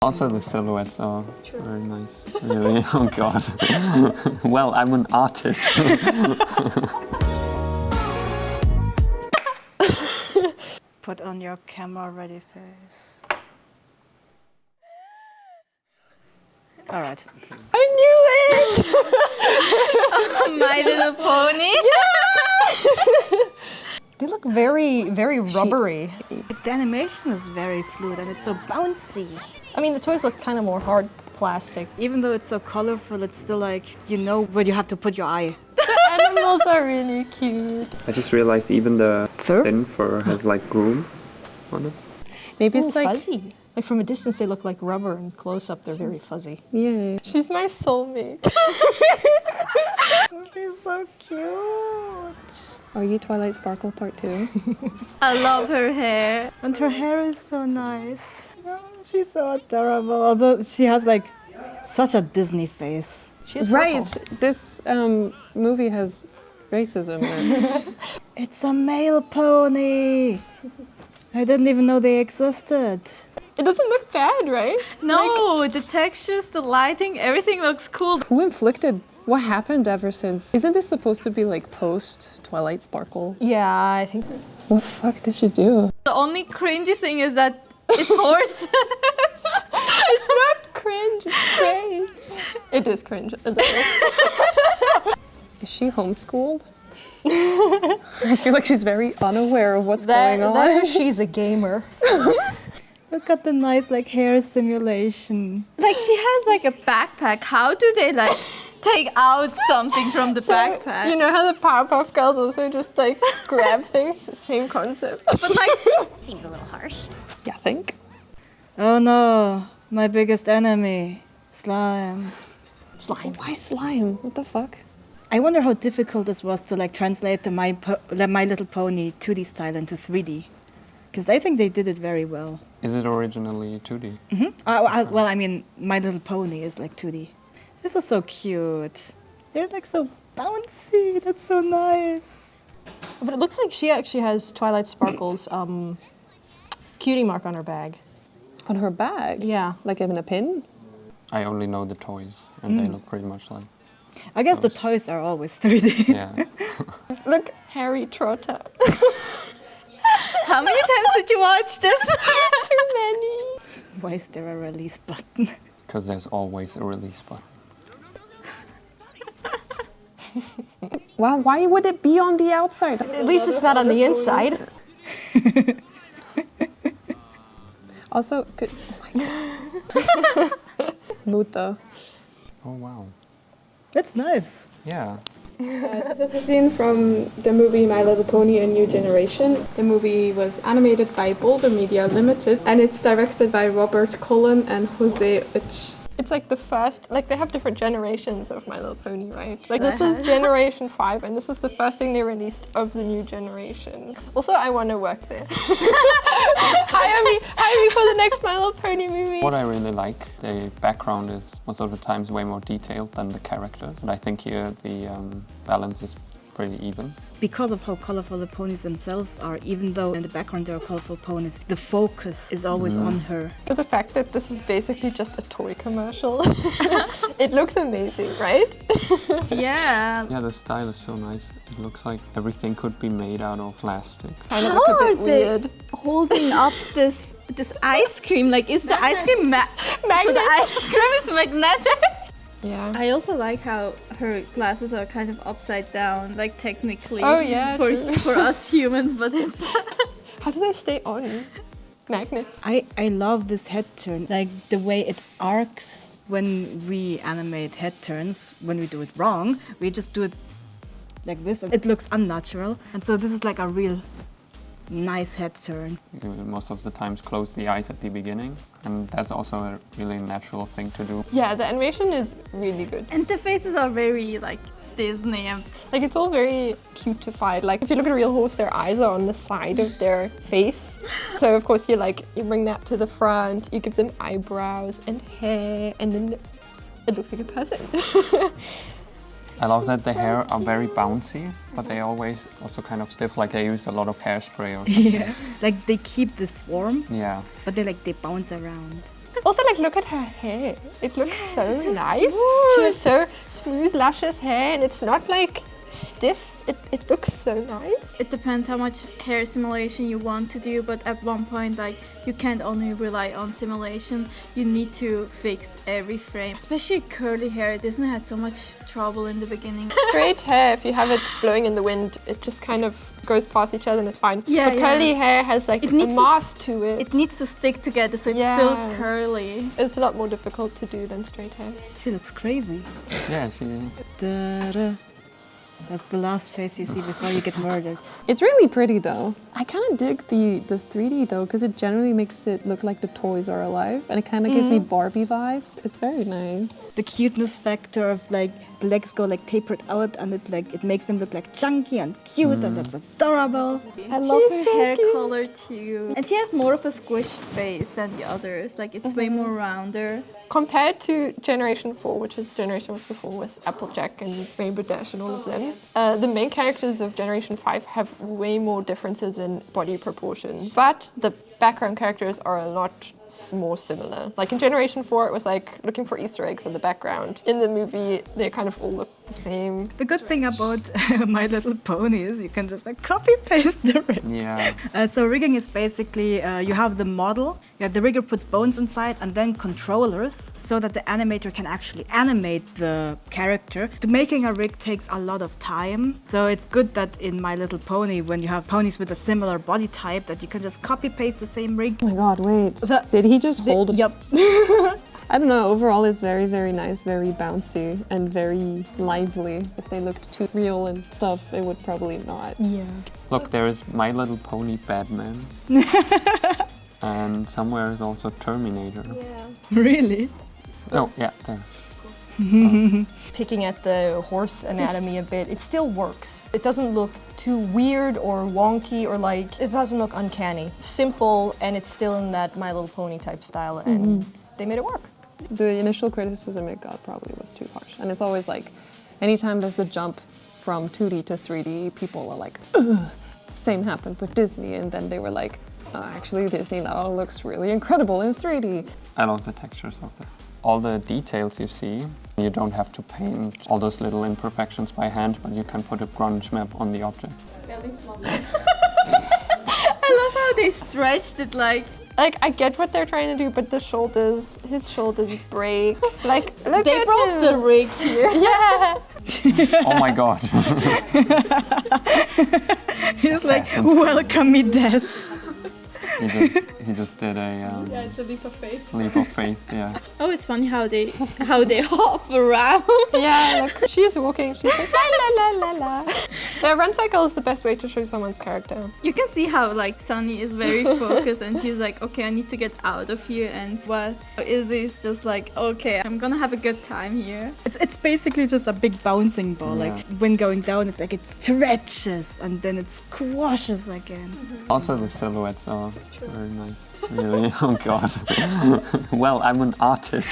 Also, the silhouettes are very nice. Really, oh god. Well, I'm an artist. Put on your camera-ready face. All right. I knew it! My Little Pony. They look very, very rubbery. The animation is very fluid and it's so bouncy. I mean, the toys look kind of more hard plastic. Even though it's so colorful, it's still like, you know where you have to put your eye. The animals are really cute. I just realized even the Fur? thin fur has like groom on it. Maybe Ooh, it's like fuzzy. Like from a distance, they look like rubber, and close up, they're very fuzzy. yeah. She's my soulmate. She's so cute. Are you Twilight Sparkle Part 2? I love her hair. And her hair is so nice. Oh, she's so adorable. Although she has like such a Disney face. She's Right. This movie has racism in it. It's a male pony. I didn't even know they existed. It doesn't look bad, right? No, the textures, the lighting, everything looks cool. Who inflicted? What happened ever since? Isn't this supposed to be like post Twilight Sparkle? Yeah, I think. What the fuck did she do? The only cringy thing is that it's horse. It's not cringe, it's great. It is cringe. A little. Is she homeschooled? I feel like she's very unaware of what's going on. That she's a gamer. Look at the nice like hair simulation. Like she has like a backpack. How do they like take out something from the backpack? You know how the Powerpuff Girls also just like grab things? Same concept. But like, Seems a little harsh. Yeah, I think. Oh no, my biggest enemy, slime. Slime. Why slime? What the fuck? I wonder how difficult this was to like translate the My Little Pony 2D style into 3D. Because I think they did it very well. Is it originally 2D? Well, I mean, My Little Pony is like 2D. This is so cute. They're like so bouncy. That's so nice. But it looks like she actually has Twilight Sparkle's cutie mark on her bag. On her bag? Yeah. Like in a pin? I only know the toys, and they look pretty much like. I guess the toys are always 3D. Yeah. Look, Harry Trotter. how many times did you watch this? Too many. Why is there a release button? Because there's always a release button. Wow, why would it be on the outside? At least it's not on the inside. Also, could, oh Muta. Oh wow. That's nice. Yeah. This is a scene from the movie My Little Pony: A New Generation. The movie was animated by Boulder Media Limited, and it's directed by Robert Cullen and Jose Uch. It's like the first, like they have different generations of My Little Pony, right? Like this is generation 5, and this is the first thing they released of the new generation. Also, I want to work there. Hire me for the next My Little Pony movie. What I really like, the background is most of the times way more detailed than the characters. And I think here the balance is pretty even. Because of how colorful the ponies themselves are, even though in the background there are colorful ponies, the focus is always on her. But the fact that this is basically just a toy commercial, it looks amazing, right? Yeah. Yeah, the style is so nice. It looks like everything could be made out of plastic. Kind of How look a are bit they weird. holding up this ice cream? Like, is the ice cream so the ice cream is magnetic? Yeah. I also like how her glasses are kind of upside down, like technically. Oh, yeah, for true. for us humans, but it's. How do they stay on? Magnets. I love this head turn, like the way it arcs when we animate head turns. When we do it wrong, we just do it like this, and it looks unnatural. And so this is like a real nice head turn. You most of the times close the eyes at the beginning, and that's also a really natural thing to do. Yeah, the animation is really good. And the faces are very like Disney. Like it's all very cutified. Like if you look at a real horse, their eyes are on the side of their face. So of course you bring that to the front, you give them eyebrows and hair, and then it looks like a person. I love that the hair are very bouncy, but they always also kind of stiff, like they use a lot of hairspray or something. Yeah, like they keep this form, Yeah. but they bounce around. Also, like, look at her hair. It looks so nice. She has so smooth, luscious hair, and it's not like stiff. It looks so nice. It depends how much hair simulation you want to do, but at one point, like, you can't only rely on simulation. You need to fix every frame. Especially curly hair. Disney had so much trouble in the beginning. Straight hair, if you have it blowing in the wind, it just kind of goes past each other and it's fine. Yeah, but curly hair has like a mass to it. It needs to stick together, so it's still curly. It's a lot more difficult to do than straight hair. She looks crazy. Yeah, she. Da-da. That's the last face you see before you get murdered. It's really pretty though. I kind of dig the 3D though, because it generally makes it look like the toys are alive, and it kind of gives me Barbie vibes. It's very nice. The cuteness factor of like the legs go like tapered out, and it makes them look like chunky and cute, and that's adorable. I love her hair color too. And she has more of a squished face than the others. Like, it's way more rounder. Compared to Generation 4, which is Generation was before with Applejack and Rainbow Dash and all of them, the main characters of Generation 5 have way more differences in body proportions. But the background characters are a lot more similar. Like in Generation 4, it was like looking for Easter eggs in the background. In the movie, they kind of all look the same. The good thing about My Little Pony is you can just like copy paste the rigs. Yeah. So rigging is basically you have the model, the rigger puts bones inside and then controllers so that the animator can actually animate the character. To making a rig takes a lot of time. So it's good that in My Little Pony, when you have ponies with a similar body type, that you can just copy paste the same rig. Oh my god, wait. Did he just hold a... Yep. I don't know, overall it's very, very nice, very bouncy and very lively. If they looked too real and stuff, it would probably not. Yeah. Look, there is My Little Pony Batman. And somewhere is also Terminator. Yeah. Really? Oh, yeah, there. Picking at the horse anatomy a bit, it still works. It doesn't look too weird or wonky or like, it doesn't look uncanny. It's simple and it's still in that My Little Pony type style, and they made it work. The initial criticism it got probably was too harsh. And it's always like, anytime there's a jump from 2D to 3D, people are like, ugh. Same happened with Disney, and then they were like, actually Disney now looks really incredible in 3D. I love the textures of this. All the details you see, you don't have to paint all those little imperfections by hand, but you can put a grunge map on the object. I love how they stretched it like... Like, I get what they're trying to do, but his shoulders break. Like, look They at broke him. the rig here. Yeah. Oh my god. He's like, Assassin's Creed. welcome me death. He just did a It's a leap of faith. leap of faith, yeah. Oh, it's funny how they hop around. Yeah, look, she's walking, she's like, la la la la la. Yeah, run cycle is the best way to show someone's character. You can see how like Sunny is very focused and she's like, okay, I need to get out of here, and what Izzy's just like, okay, I'm gonna have a good time here. It's basically just a big bouncing ball. Yeah. Like when going down, it's like it stretches and then it squashes again. Also the silhouettes are very nice. Really, oh god. Well, I'm an artist.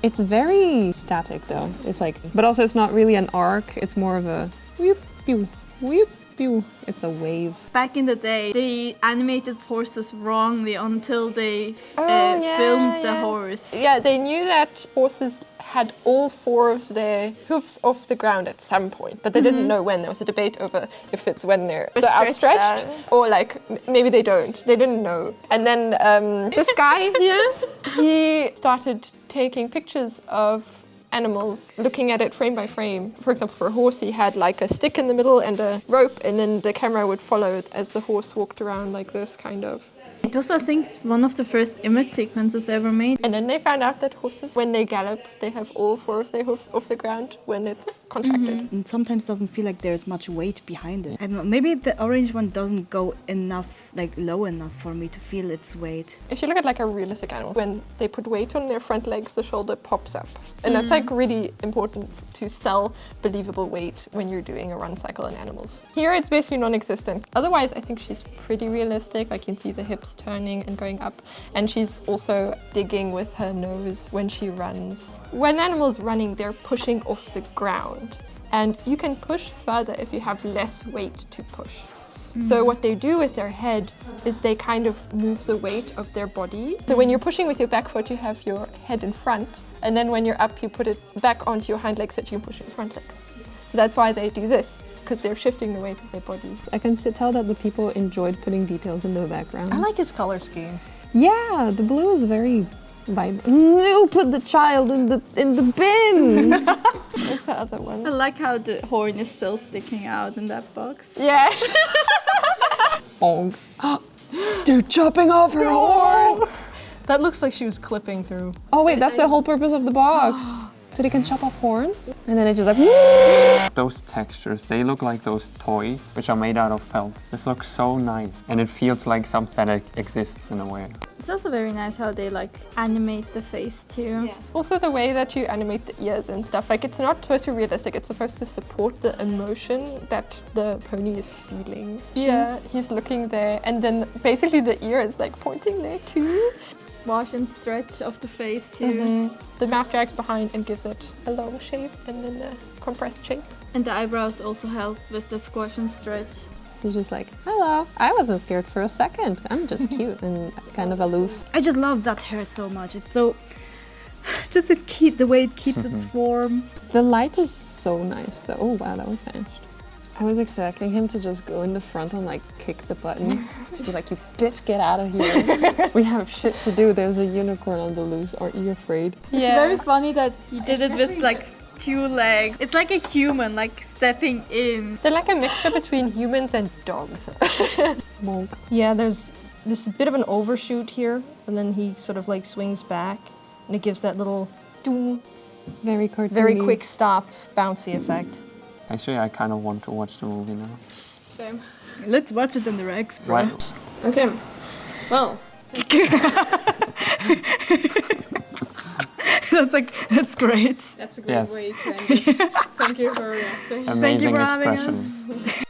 It's very static though. It's like, but also it's not really an arc. It's more of a whoop, pew, whoop, pew. It's a wave. Back in the day, they animated horses wrongly until they yeah, filmed the yeah. horse. Yeah, they knew that horses had all four of their hooves off the ground at some point, but they didn't know when. There was a debate over if it's when they're so outstretched or like maybe they don't. They didn't know. And then this guy here, he started taking pictures of animals, looking at it frame by frame. For example, for a horse, he had like a stick in the middle and a rope, and then the camera would follow as the horse walked around like this, kind of. It was, I think, one of the first image sequences ever made. And then they found out that horses, when they gallop, they have all four of their hooves off the ground when it's contracted. And sometimes doesn't feel like there's much weight behind it. I don't know, maybe the orange one doesn't go enough, like low enough for me to feel its weight. If you look at like a realistic animal, when they put weight on their front legs, the shoulder pops up. And that's like really important to sell believable weight when you're doing a run cycle in animals. Here it's basically non-existent. Otherwise, I think she's pretty realistic. Like you can see the hips turning and going up. And she's also digging with her nose when she runs. When animals running, they're pushing off the ground. And you can push further if you have less weight to push. So what they do with their head is they kind of move the weight of their body. So when you're pushing with your back foot, you have your head in front, and then when you're up, you put it back onto your hind legs that you push your front legs. So that's why they do this, because they're shifting the weight of their body. I can tell that the people enjoyed putting details in the background. I like his color scheme. Yeah, the blue is very vibrant. No, put the child in the bin. What's the other one? I like how the horn is still sticking out in that box. Yeah. Bonk. They're chopping off her horn. That looks like she was clipping through. Oh wait, that's the whole purpose of the box. So they can chop off horns, and then it just like. Those textures, they look like those toys, which are made out of felt. This looks so nice, and it feels like something that exists in a way. It's also very nice how they like animate the face too. Yeah. Also the way that you animate the ears and stuff, like it's not supposed to be realistic, it's supposed to support the emotion that the pony is feeling. Yeah, he's looking there, and then basically the ear is like pointing there too. Wash and stretch of the face too. The mouth drags behind and gives it a long shape, and then the compressed shape. And the eyebrows also help with the squash and stretch. She's just like, hello. I wasn't scared for a second. I'm just cute and kind of aloof. I just love that hair so much. It's so just the way it keeps its form. The light is so nice though. Oh wow, that was vanished. I was expecting him to just go in the front and like kick the button to be like, you bitch, get out of here. We have shit to do. There's a unicorn on the loose. Aren't you afraid? It's very funny that he did it with like 2 legs. It's like a human like stepping in. They're like a mixture between humans and dogs. Bonk. Yeah, there's a bit of an overshoot here, and then he sort of like swings back, and it gives that little doom, Very cartoony. very quick stop, bouncy effect. Actually, I kind of want to watch the movie now. Same. Let's watch it in the Rex, bro. Right? Okay. Well. That's great. That's a great Yes. way to end it. Thank you for reacting. Amazing for having us. expressions.